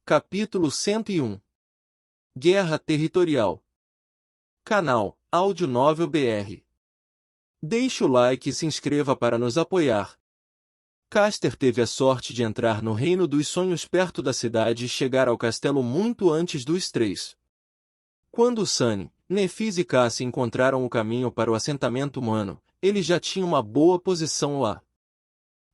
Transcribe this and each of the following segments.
Capítulo 101. Guerra Territorial. Canal Áudio Novel BR. Deixe o like e se inscreva para nos apoiar. Caster teve a sorte de entrar no Reino dos Sonhos perto da cidade e chegar ao castelo muito antes dos três. Quando Sunny, Nephis e Cassie encontraram o caminho para o assentamento humano, eles já tinham uma boa posição lá.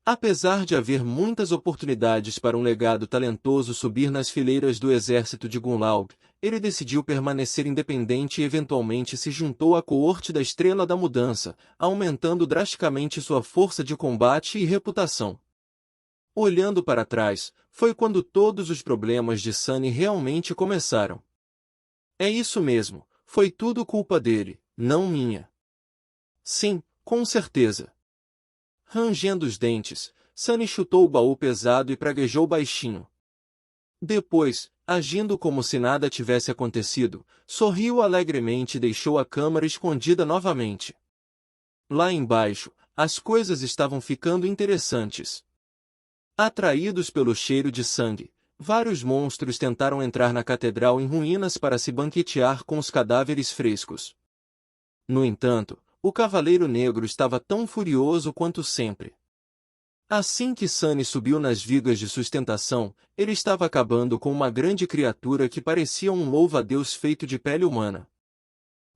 Apesar de haver muitas oportunidades para um legado talentoso subir nas fileiras do exército de Gunlaug, ele decidiu permanecer independente e eventualmente se juntou à coorte da Estrela da Mudança, aumentando drasticamente sua força de combate e reputação. Olhando para trás, foi quando todos os problemas de Sunny realmente começaram. É isso mesmo, foi tudo culpa dele, não minha. Sim, com certeza. Rangendo os dentes, Sunny chutou o baú pesado e praguejou baixinho. Depois, agindo como se nada tivesse acontecido, sorriu alegremente e deixou a câmara escondida novamente. Lá embaixo, as coisas estavam ficando interessantes. Atraídos pelo cheiro de sangue, vários monstros tentaram entrar na catedral em ruínas para se banquetear com os cadáveres frescos. No entanto, o Cavaleiro Negro estava tão furioso quanto sempre. Assim que Sunny subiu nas vigas de sustentação, ele estava acabando com uma grande criatura que parecia um louva-a-Deus feito de pele humana.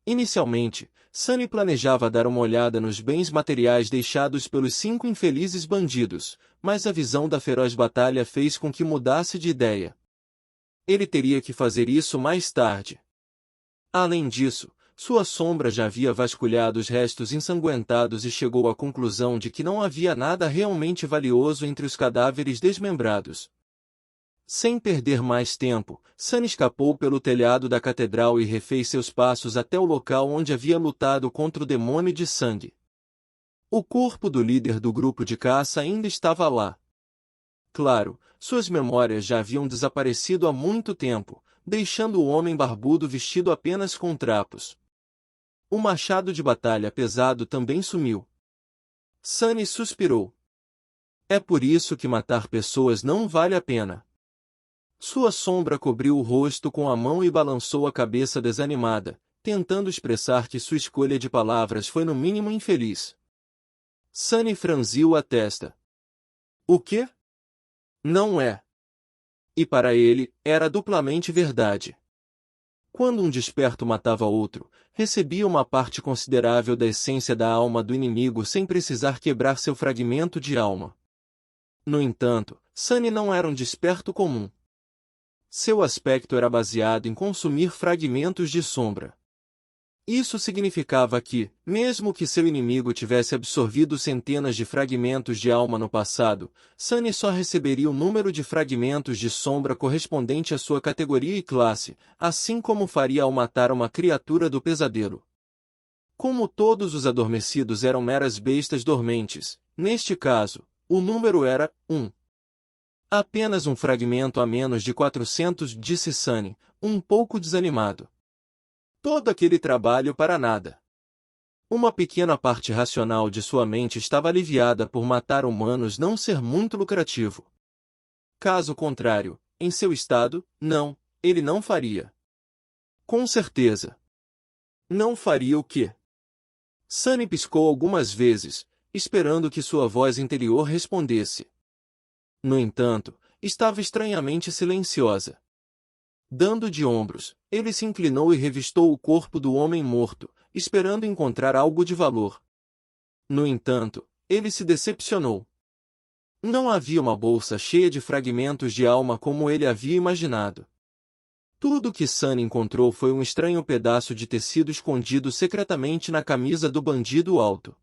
Inicialmente, Sunny planejava dar uma olhada nos bens materiais deixados pelos 5 infelizes bandidos, mas a visão da feroz batalha fez com que mudasse de ideia. Ele teria que fazer isso mais tarde. Além disso, sua sombra já havia vasculhado os restos ensanguentados e chegou à conclusão de que não havia nada realmente valioso entre os cadáveres desmembrados. Sem perder mais tempo, Sunny escapou pelo telhado da catedral e refez seus passos até o local onde havia lutado contra o demônio de sangue. O corpo do líder do grupo de caça ainda estava lá. Claro, suas memórias já haviam desaparecido há muito tempo, deixando o homem barbudo vestido apenas com trapos. O machado de batalha pesado também sumiu. Sunny suspirou. É por isso que matar pessoas não vale a pena. Sua sombra cobriu o rosto com a mão e balançou a cabeça desanimada, tentando expressar que sua escolha de palavras foi no mínimo infeliz. Sunny franziu a testa. O quê? Não é. E para ele, era duplamente verdade. Quando um desperto matava outro, recebia uma parte considerável da essência da alma do inimigo sem precisar quebrar seu fragmento de alma. No entanto, Sunny não era um desperto comum. Seu aspecto era baseado em consumir fragmentos de sombra. Isso significava que, mesmo que seu inimigo tivesse absorvido centenas de fragmentos de alma no passado, Sunny só receberia o número de fragmentos de sombra correspondente à sua categoria e classe, assim como faria ao matar uma criatura do pesadelo. Como todos os adormecidos eram meras bestas dormentes, neste caso, o número era 1. Apenas um fragmento a menos de 400, disse Sunny, um pouco desanimado. Todo aquele trabalho para nada. Uma pequena parte racional de sua mente estava aliviada por matar humanos não ser muito lucrativo. Caso contrário, em seu estado, não, ele não faria. Com certeza. Não faria o quê? Sunny piscou algumas vezes, esperando que sua voz interior respondesse. No entanto, estava estranhamente silenciosa. Dando de ombros, ele se inclinou e revistou o corpo do homem morto, esperando encontrar algo de valor. No entanto, ele se decepcionou. Não havia uma bolsa cheia de fragmentos de alma como ele havia imaginado. Tudo que Sunny encontrou foi um estranho pedaço de tecido escondido secretamente na camisa do bandido alto.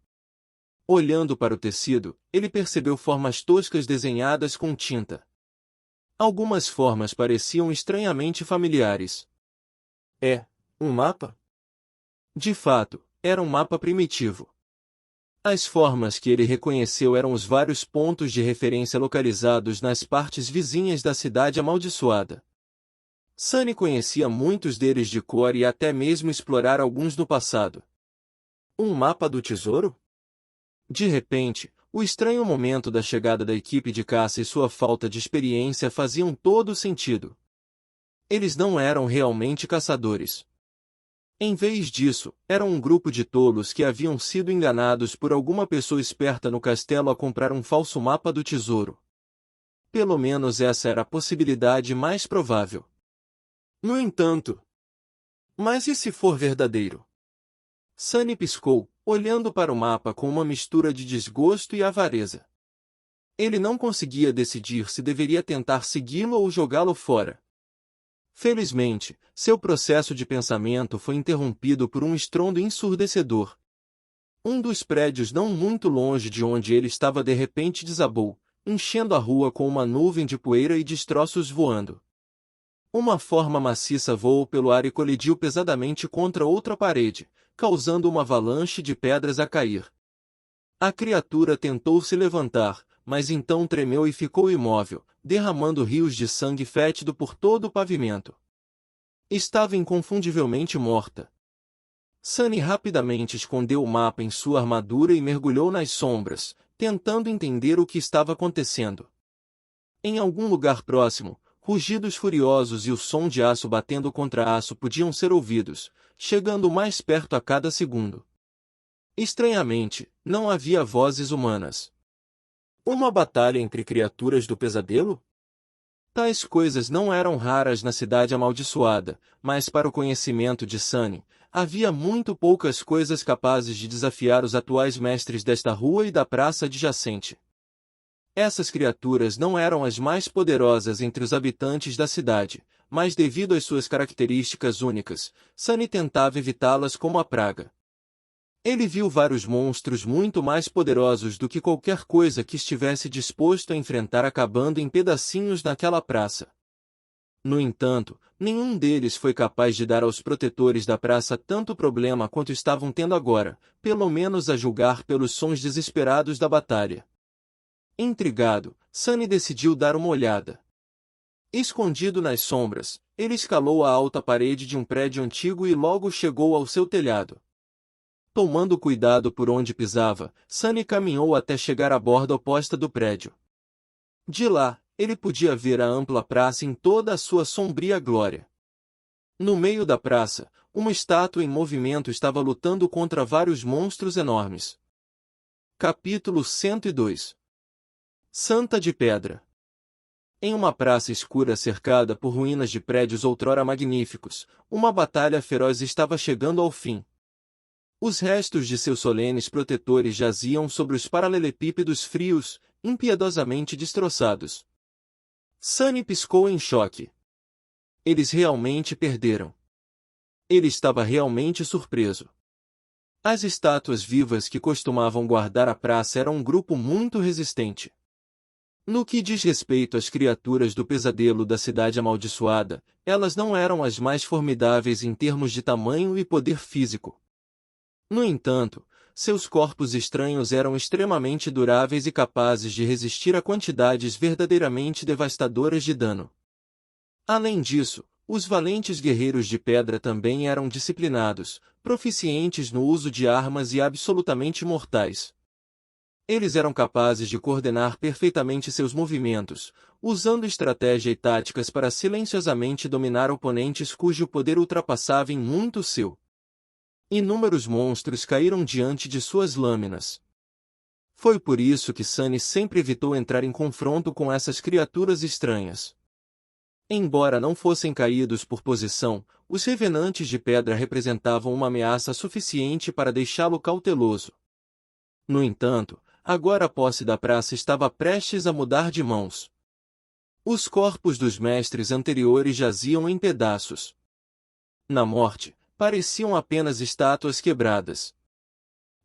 Olhando para o tecido, ele percebeu formas toscas desenhadas com tinta. Algumas formas pareciam estranhamente familiares. Um mapa? De fato, era um mapa primitivo. As formas que ele reconheceu eram os vários pontos de referência localizados nas partes vizinhas da cidade amaldiçoada. Sunny conhecia muitos deles de cor e até mesmo explorara alguns no passado. Um mapa do tesouro? De repente, o estranho momento da chegada da equipe de caça e sua falta de experiência faziam todo sentido. Eles não eram realmente caçadores. Em vez disso, eram um grupo de tolos que haviam sido enganados por alguma pessoa esperta no castelo a comprar um falso mapa do tesouro. Pelo menos essa era a possibilidade mais provável. No entanto, mas e se for verdadeiro? Sunny piscou, olhando para o mapa com uma mistura de desgosto e avareza. Ele não conseguia decidir se deveria tentar segui-lo ou jogá-lo fora. Felizmente, seu processo de pensamento foi interrompido por um estrondo ensurdecedor. Um dos prédios não muito longe de onde ele estava de repente desabou, enchendo a rua com uma nuvem de poeira e destroços voando. Uma forma maciça voou pelo ar e colidiu pesadamente contra outra parede, causando uma avalanche de pedras a cair. A criatura tentou se levantar, mas então tremeu e ficou imóvel, derramando rios de sangue fétido por todo o pavimento. Estava inconfundivelmente morta. Sunny rapidamente escondeu o mapa em sua armadura e mergulhou nas sombras, tentando entender o que estava acontecendo. Em algum lugar próximo, rugidos furiosos e o som de aço batendo contra aço podiam ser ouvidos, chegando mais perto a cada segundo. Estranhamente, não havia vozes humanas. Uma batalha entre criaturas do pesadelo? Tais coisas não eram raras na cidade amaldiçoada, mas para o conhecimento de Sunny, havia muito poucas coisas capazes de desafiar os atuais mestres desta rua e da praça adjacente. Essas criaturas não eram as mais poderosas entre os habitantes da cidade, mas devido às suas características únicas, Sunny tentava evitá-las como a praga. Ele viu vários monstros muito mais poderosos do que qualquer coisa que estivesse disposto a enfrentar acabando em pedacinhos naquela praça. No entanto, nenhum deles foi capaz de dar aos protetores da praça tanto problema quanto estavam tendo agora, pelo menos a julgar pelos sons desesperados da batalha. Intrigado, Sunny decidiu dar uma olhada. Escondido nas sombras, ele escalou a alta parede de um prédio antigo e logo chegou ao seu telhado. Tomando cuidado por onde pisava, Sunny caminhou até chegar à borda oposta do prédio. De lá, ele podia ver a ampla praça em toda a sua sombria glória. No meio da praça, uma estátua em movimento estava lutando contra vários monstros enormes. Capítulo 102 Santa de Pedra. Em uma praça escura cercada por ruínas de prédios outrora magníficos, uma batalha feroz estava chegando ao fim. Os restos de seus solenes protetores jaziam sobre os paralelepípedos frios, impiedosamente destroçados. Sunny piscou em choque. Eles realmente perderam. Ele estava realmente surpreso. As estátuas vivas que costumavam guardar a praça eram um grupo muito resistente. No que diz respeito às criaturas do pesadelo da cidade amaldiçoada, elas não eram as mais formidáveis em termos de tamanho e poder físico. No entanto, seus corpos estranhos eram extremamente duráveis e capazes de resistir a quantidades verdadeiramente devastadoras de dano. Além disso, os valentes guerreiros de pedra também eram disciplinados, proficientes no uso de armas e absolutamente mortais. Eles eram capazes de coordenar perfeitamente seus movimentos, usando estratégia e táticas para silenciosamente dominar oponentes cujo poder ultrapassava em muito o seu. Inúmeros monstros caíram diante de suas lâminas. Foi por isso que Sunny sempre evitou entrar em confronto com essas criaturas estranhas. Embora não fossem caídos por posição, os revenantes de pedra representavam uma ameaça suficiente para deixá-lo cauteloso. No entanto, agora a posse da praça estava prestes a mudar de mãos. Os corpos dos mestres anteriores jaziam em pedaços. Na morte, pareciam apenas estátuas quebradas.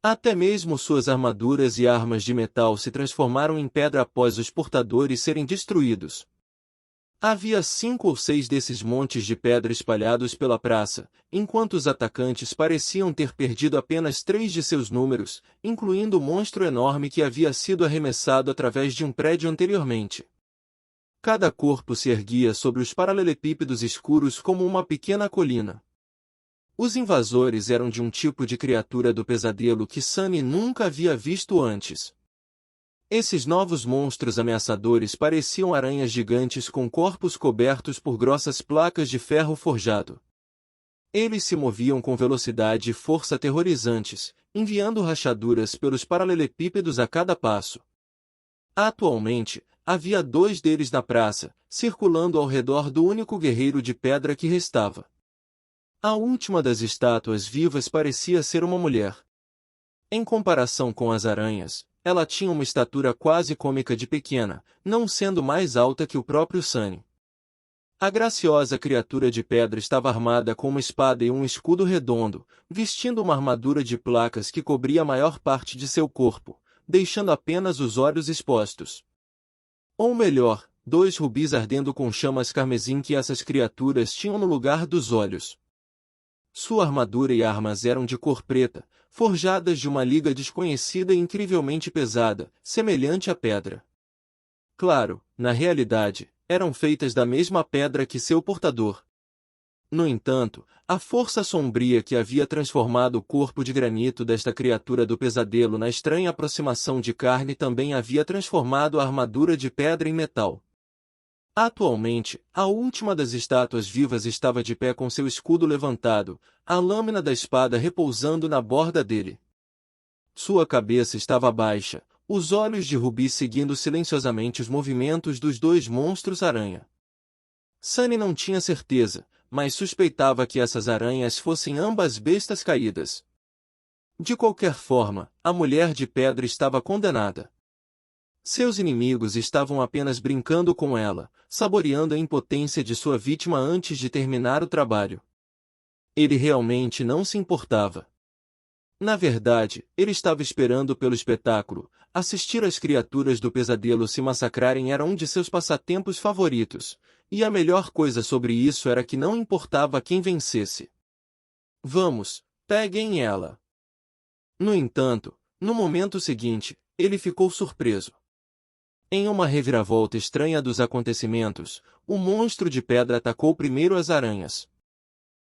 Até mesmo suas armaduras e armas de metal se transformaram em pedra após os portadores serem destruídos. Havia 5 ou 6 desses montes de pedra espalhados pela praça, enquanto os atacantes pareciam ter perdido apenas 3 de seus números, incluindo o monstro enorme que havia sido arremessado através de um prédio anteriormente. Cada corpo se erguia sobre os paralelepípedos escuros como uma pequena colina. Os invasores eram de um tipo de criatura do pesadelo que Sunny nunca havia visto antes. Esses novos monstros ameaçadores pareciam aranhas gigantes com corpos cobertos por grossas placas de ferro forjado. Eles se moviam com velocidade e força aterrorizantes, enviando rachaduras pelos paralelepípedos a cada passo. Atualmente, havia 2 deles na praça, circulando ao redor do único guerreiro de pedra que restava. A última das estátuas vivas parecia ser uma mulher. Em comparação com as aranhas, ela tinha uma estatura quase cômica de pequena, não sendo mais alta que o próprio Sunny. A graciosa criatura de pedra estava armada com uma espada e um escudo redondo, vestindo uma armadura de placas que cobria a maior parte de seu corpo, deixando apenas os olhos expostos. Ou melhor, 2 rubis ardendo com chamas carmesim que essas criaturas tinham no lugar dos olhos. Sua armadura e armas eram de cor preta, forjadas de uma liga desconhecida e incrivelmente pesada, semelhante à pedra. Claro, na realidade, eram feitas da mesma pedra que seu portador. No entanto, a força sombria que havia transformado o corpo de granito desta criatura do pesadelo na estranha aproximação de carne também havia transformado a armadura de pedra em metal. Atualmente, a última das estátuas vivas estava de pé com seu escudo levantado, a lâmina da espada repousando na borda dele. Sua cabeça estava baixa, os olhos de Rubi seguindo silenciosamente os movimentos dos 2 monstros-aranha. Sunny não tinha certeza, mas suspeitava que essas aranhas fossem ambas bestas caídas. De qualquer forma, a mulher de pedra estava condenada. Seus inimigos estavam apenas brincando com ela, saboreando a impotência de sua vítima antes de terminar o trabalho. Ele realmente não se importava. Na verdade, ele estava esperando pelo espetáculo. Assistir às criaturas do pesadelo se massacrarem era um de seus passatempos favoritos, e a melhor coisa sobre isso era que não importava quem vencesse. Vamos, peguem ela. No entanto, no momento seguinte, ele ficou surpreso. Em uma reviravolta estranha dos acontecimentos, o monstro de pedra atacou primeiro as aranhas.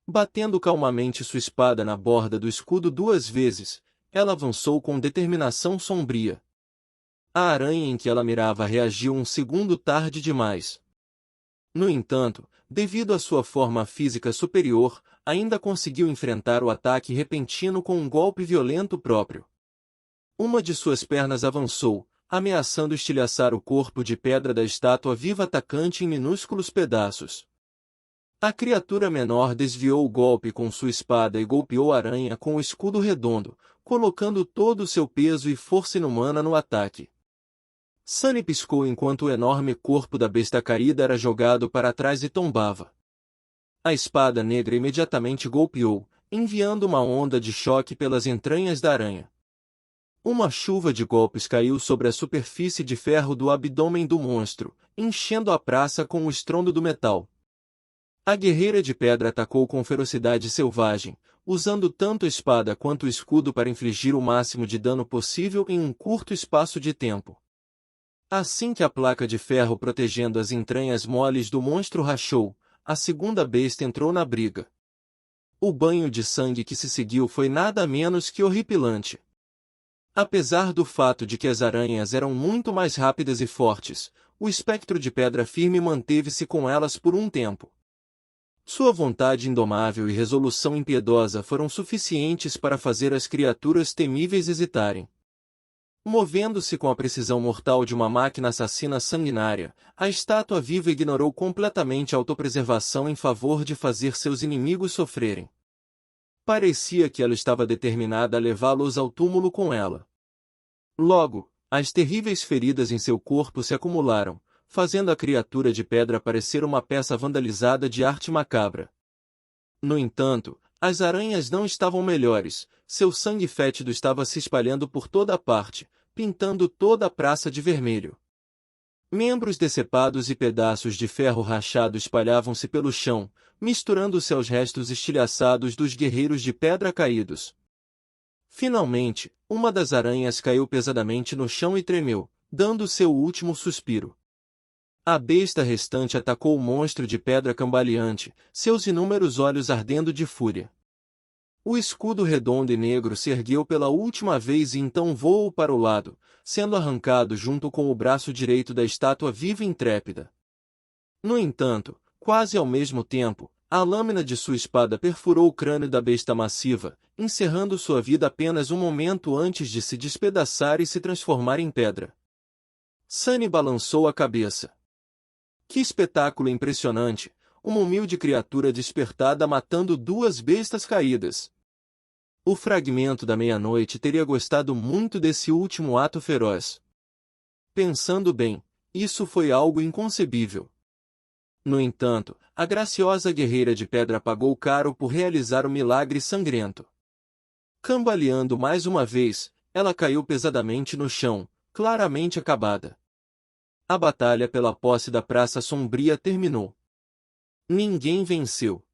Batendo calmamente sua espada na borda do escudo 2 vezes, ela avançou com determinação sombria. A aranha em que ela mirava reagiu um segundo tarde demais. No entanto, devido à sua forma física superior, ainda conseguiu enfrentar o ataque repentino com um golpe violento próprio. Uma de suas pernas avançou, ameaçando estilhaçar o corpo de pedra da estátua viva atacante em minúsculos pedaços. A criatura menor desviou o golpe com sua espada e golpeou a aranha com o escudo redondo, colocando todo o seu peso e força inumana no ataque. Sunny piscou enquanto o enorme corpo da besta caída era jogado para trás e tombava. A espada negra imediatamente golpeou, enviando uma onda de choque pelas entranhas da aranha. Uma chuva de golpes caiu sobre a superfície de ferro do abdômen do monstro, enchendo a praça com o estrondo do metal. A guerreira de pedra atacou com ferocidade selvagem, usando tanto a espada quanto o escudo para infligir o máximo de dano possível em um curto espaço de tempo. Assim que a placa de ferro protegendo as entranhas moles do monstro rachou, a segunda besta entrou na briga. O banho de sangue que se seguiu foi nada menos que horripilante. Apesar do fato de que as aranhas eram muito mais rápidas e fortes, o espectro de pedra firme manteve-se com elas por um tempo. Sua vontade indomável e resolução impiedosa foram suficientes para fazer as criaturas temíveis hesitarem. Movendo-se com a precisão mortal de uma máquina assassina sanguinária, a estátua viva ignorou completamente a autopreservação em favor de fazer seus inimigos sofrerem. Parecia que ela estava determinada a levá-los ao túmulo com ela. Logo, as terríveis feridas em seu corpo se acumularam, fazendo a criatura de pedra parecer uma peça vandalizada de arte macabra. No entanto, as aranhas não estavam melhores, seu sangue fétido estava se espalhando por toda a parte, pintando toda a praça de vermelho. Membros decepados e pedaços de ferro rachado espalhavam-se pelo chão, misturando-se aos restos estilhaçados dos guerreiros de pedra caídos. Finalmente, uma das aranhas caiu pesadamente no chão e tremeu, dando seu último suspiro. A besta restante atacou o monstro de pedra cambaleante, seus inúmeros olhos ardendo de fúria. O escudo redondo e negro se ergueu pela última vez e então voou para o lado, sendo arrancado junto com o braço direito da estátua viva e intrépida. No entanto, quase ao mesmo tempo, a lâmina de sua espada perfurou o crânio da besta massiva, encerrando sua vida apenas um momento antes de se despedaçar e se transformar em pedra. Sunny balançou a cabeça. Que espetáculo impressionante! Uma humilde criatura despertada matando duas bestas caídas. O fragmento da meia-noite teria gostado muito desse último ato feroz. Pensando bem, isso foi algo inconcebível. No entanto, a graciosa guerreira de pedra pagou caro por realizar o milagre sangrento. Cambaleando mais uma vez, ela caiu pesadamente no chão, claramente acabada. A batalha pela posse da Praça Sombria terminou. Ninguém venceu.